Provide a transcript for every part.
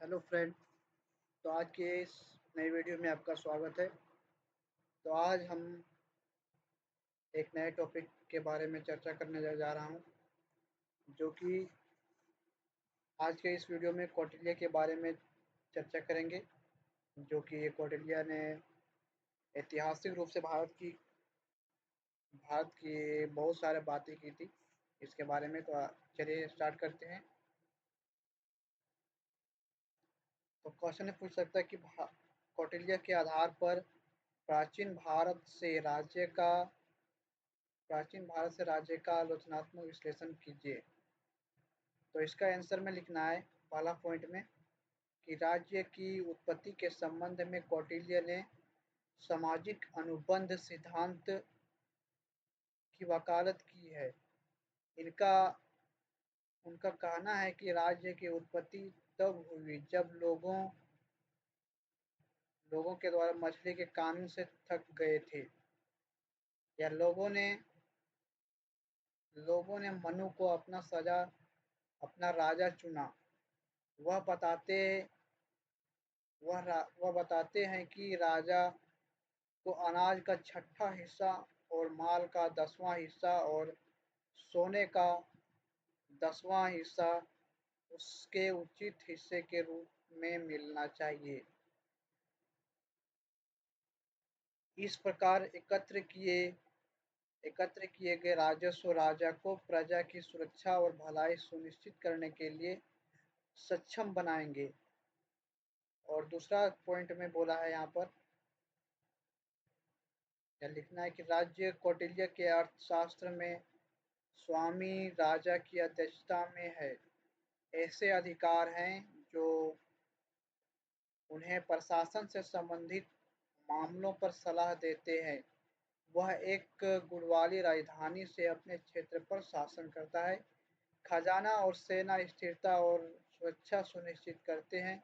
Hello friend. तो आज के इस नई वीडियो में आपका स्वागत है। तो आज हम एक नए टॉपिक के बारे में चर्चा करने जा रहा हूँ, जो कि आज के इस वीडियो में कौटिल्य के बारे में चर्चा करेंगे। जो कि ये कौटिल्य ने ऐतिहासिक रूप से भारत की बहुत सारे बातें की थी इसके बारे में। तो चलिए स्टार्ट करते हैं। तो क्वेश्चन पूछ सकता है कि कौटिल्य के आधार पर प्राचीन भारत से राज्य का आलोचनात्मक विश्लेषण कीजिए। तो इसका आंसर में लिखना है पहला पॉइंट में कि राज्य की उत्पत्ति के संबंध में कौटिल्य ने सामाजिक अनुबंध सिद्धांत की वकालत की है। इनका उनका कहना है कि राज्य की उत्पत्ति तब हुई जब लोगों के द्वारा मछली के कानून से थक गए थे, या लोगों ने मनु को अपना राजा चुना। वह बताते वह बताते हैं कि राजा को अनाज का छठा हिस्सा और माल का 10वां हिस्सा और सोने का 10वां हिस्सा उसके उचित हिस्से के रूप में मिलना चाहिए। इस प्रकार एकत्र किए गए राजस्व राजा को प्रजा की सुरक्षा और भलाई सुनिश्चित करने के लिए सक्षम बनाएंगे। और दूसरा पॉइंट में बोला है यहाँ पर, या लिखना है कि राज्य कौटिल्य के अर्थशास्त्र में स्वामी राजा की अध्यक्षता में है। ऐसे अधिकार हैं जो उन्हें प्रशासन से संबंधित मामलों पर सलाह देते हैं। वह एक गुण राजधानी से अपने क्षेत्र पर शासन करता है। खजाना और सेना स्थिरता और सुरक्षा सुनिश्चित करते हैं,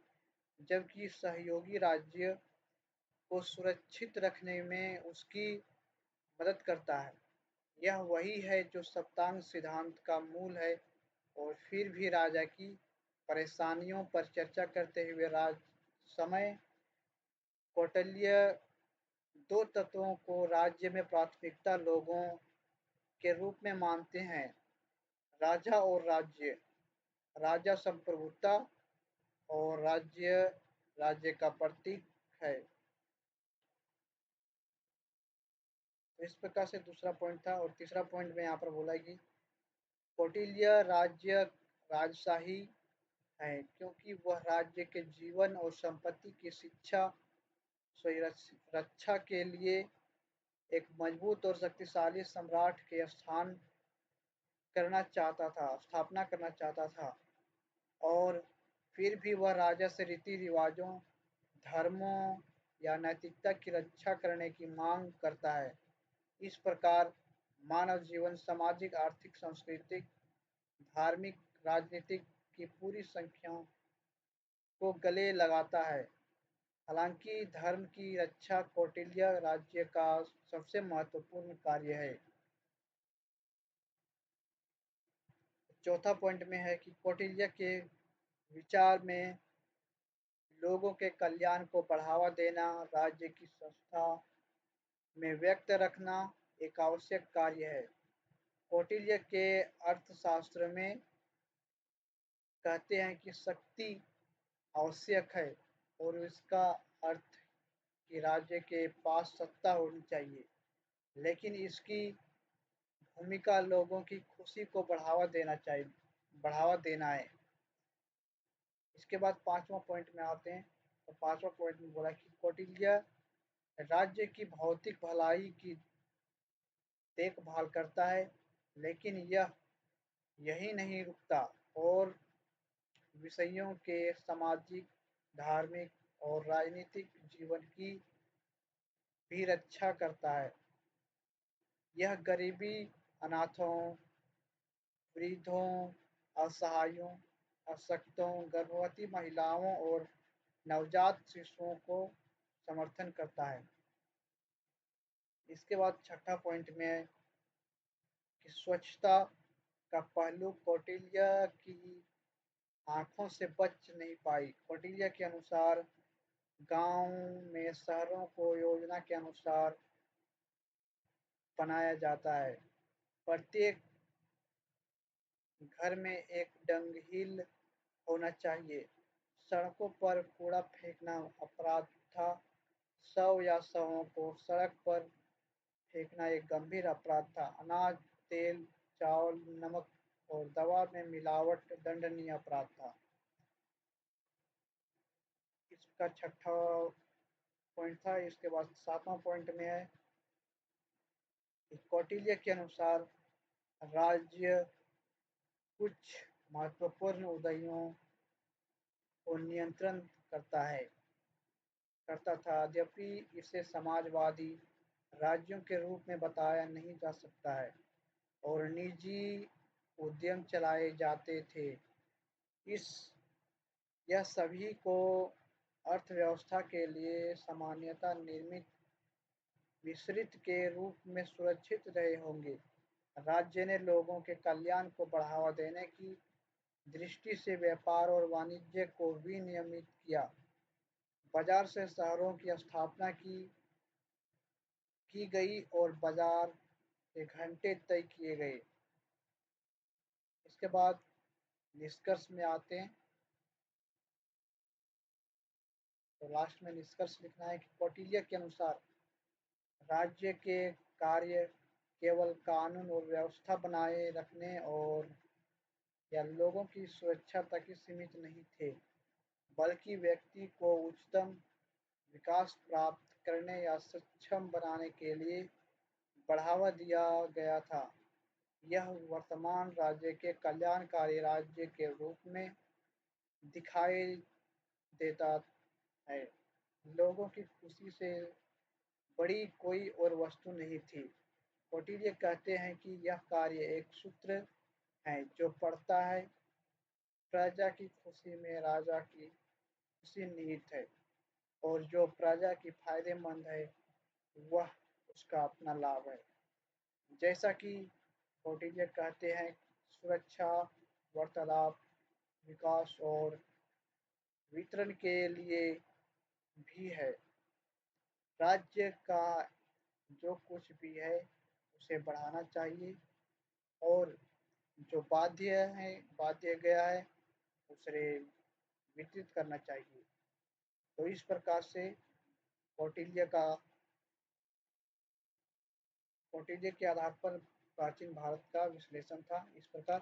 जबकि सहयोगी राज्य को सुरक्षित रखने में उसकी मदद करता है। यह वही है जो सप्तांग सिद्धांत का मूल है। और फिर भी राजा की परेशानियों पर चर्चा करते हुए समय कौटिल्य दो तत्वों को राज्य में प्राथमिकता लोगों के रूप में मानते हैं: राजा और राज्य। राजा संप्रभुता और राज्य राज्य का प्रतीक है। तो इस प्रकार से दूसरा पॉइंट था। और तीसरा पॉइंट में यहाँ पर बोला कि कौटिल्य राजशाही है क्योंकि वह राज्य के जीवन और संपत्ति की रक्षा के लिए एक मजबूत और शक्तिशाली सम्राट के स्थापना करना चाहता था। और फिर भी वह राजा से रीति रिवाजों, धर्मों या नैतिकता की रक्षा करने की मांग करता है। इस प्रकार मानव जीवन सामाजिक, आर्थिक, सांस्कृतिक, धार्मिक, राजनीतिक की पूरी संख्याओं को गले लगाता है। हालांकि धर्म की रक्षा कौटिल्य राज्य का सबसे महत्वपूर्ण कार्य है। चौथा पॉइंट में है कि कौटिल्य के विचार में लोगों के कल्याण को बढ़ावा देना, राज्य की संस्था में व्यक्त रखना एक आवश्यक कार्य है। कौटिल्य के अर्थशास्त्र में कहते हैं कि शक्ति आवश्यक है, और इसका अर्थ कि राज्य के पास सत्ता होनी चाहिए, लेकिन इसकी भूमिका लोगों की खुशी को बढ़ावा देना है। इसके बाद पांचवा पॉइंट में आते हैं। तो पांचवा पॉइंट में बोला कि कौटिल्य राज्य की भौतिक भलाई की देखभाल करता है, लेकिन यह यही नहीं रुकता और विषयों के सामाजिक, धार्मिक और राजनीतिक जीवन की भी रक्षा करता है। यह गरीबी, अनाथों, वृद्धों, असहायों, अशक्तों, गर्भवती महिलाओं और नवजात शिशुओं को समर्थन करता है। इसके बाद छठा पॉइंट में है कि स्वच्छता का पहलू आंखों से बच नहीं पाई। कौटिल्य के अनुसार गांव में शहरों को योजना के अनुसार बनाया जाता है। प्रत्येक घर में एक डंगहिल होना चाहिए। सड़कों पर कूड़ा फेंकना अपराध था। शव या शवों को सड़क पर फेंकना एक गंभीर अपराध था। अनाज, तेल, चावल, नमक और दवा में मिलावट दंडनीय अपराध था। इसका छठा पॉइंट था। इसके बाद सातवां पॉइंट में है कि कौटिल्य के अनुसार राज्य कुछ महत्वपूर्ण उदयों को नियंत्रण करता था। यद्यपि इसे समाजवादी राज्यों के रूप में बताया नहीं जा सकता है और निजी उद्यम चलाए जाते थे। इस यह सभी को अर्थव्यवस्था के लिए सामान्यतः निर्मित मिश्रित के रूप में सुरक्षित रहे होंगे। राज्य ने लोगों के कल्याण को बढ़ावा देने की दृष्टि से व्यापार और वाणिज्य को विनियमित किया। बाजार से शहरों की स्थापना की गई और बाजार के घंटे तय किए गए। इसके बाद निष्कर्ष में आते हैं। तो लास्ट में निष्कर्ष लिखना है कि कौटिल्य के अनुसार राज्य के कार्य केवल कानून और व्यवस्था बनाए रखने और या लोगों की सुरक्षा तक ही सीमित नहीं थे, बल्कि व्यक्ति को उच्चतम विकास प्राप्त करने या सक्षम बनाने के लिए बढ़ावा दिया गया था। यह वर्तमान राज्य के कल्याणकारी राज्य के रूप में दिखाई देता है। लोगों की खुशी से बड़ी कोई और वस्तु नहीं थी। कौटिल्य कहते हैं कि यह कार्य एक सूत्र है जो पढ़ता है, प्रजा की खुशी में राजा की खुशी निहित है और जो प्रजा की फायदेमंद है वह उसका अपना लाभ है। जैसा कि कौटिल्य कहते हैं, सुरक्षा, वार्तालाप, विकास और वितरण के लिए भी है। राज्य का जो कुछ भी है उसे बढ़ाना चाहिए और जो बाध्य गया है उसे वितरित करना चाहिए। तो इस प्रकार से कौटिल्य का कौटिल्य के आधार पर प्राचीन भारत का विश्लेषण था इस प्रकार।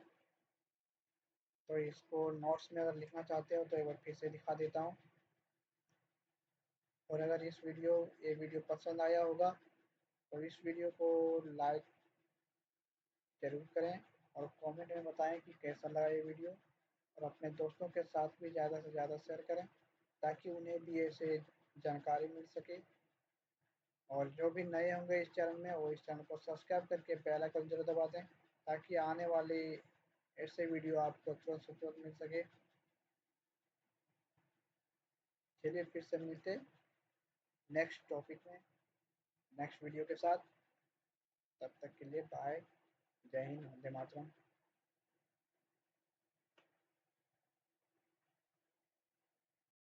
तो इसको नोट्स में अगर लिखना चाहते हो तो एक बार फिर से दिखा देता हूँ। और अगर ये वीडियो पसंद आया होगा तो इस वीडियो को लाइक ज़रूर करें और कमेंट में बताएं कि कैसा लगा ये वीडियो, और अपने दोस्तों के साथ भी ज़्यादा से ज़्यादा शेयर करें ताकि उन्हें भी ऐसे जानकारी मिल सके। और जो भी नए होंगे इस चैनल में वो इस चैनल को सब्सक्राइब करके बेल आइकन जरूर दबा दें ताकि आने वाली ऐसे वीडियो आपको तुरंत से तुरंत मिल सके। चलिए फिर से मिलते नेक्स्ट टॉपिक में, नेक्स्ट वीडियो के साथ। तब तक के लिए बाय। जय हिंद, वंदे मातरम।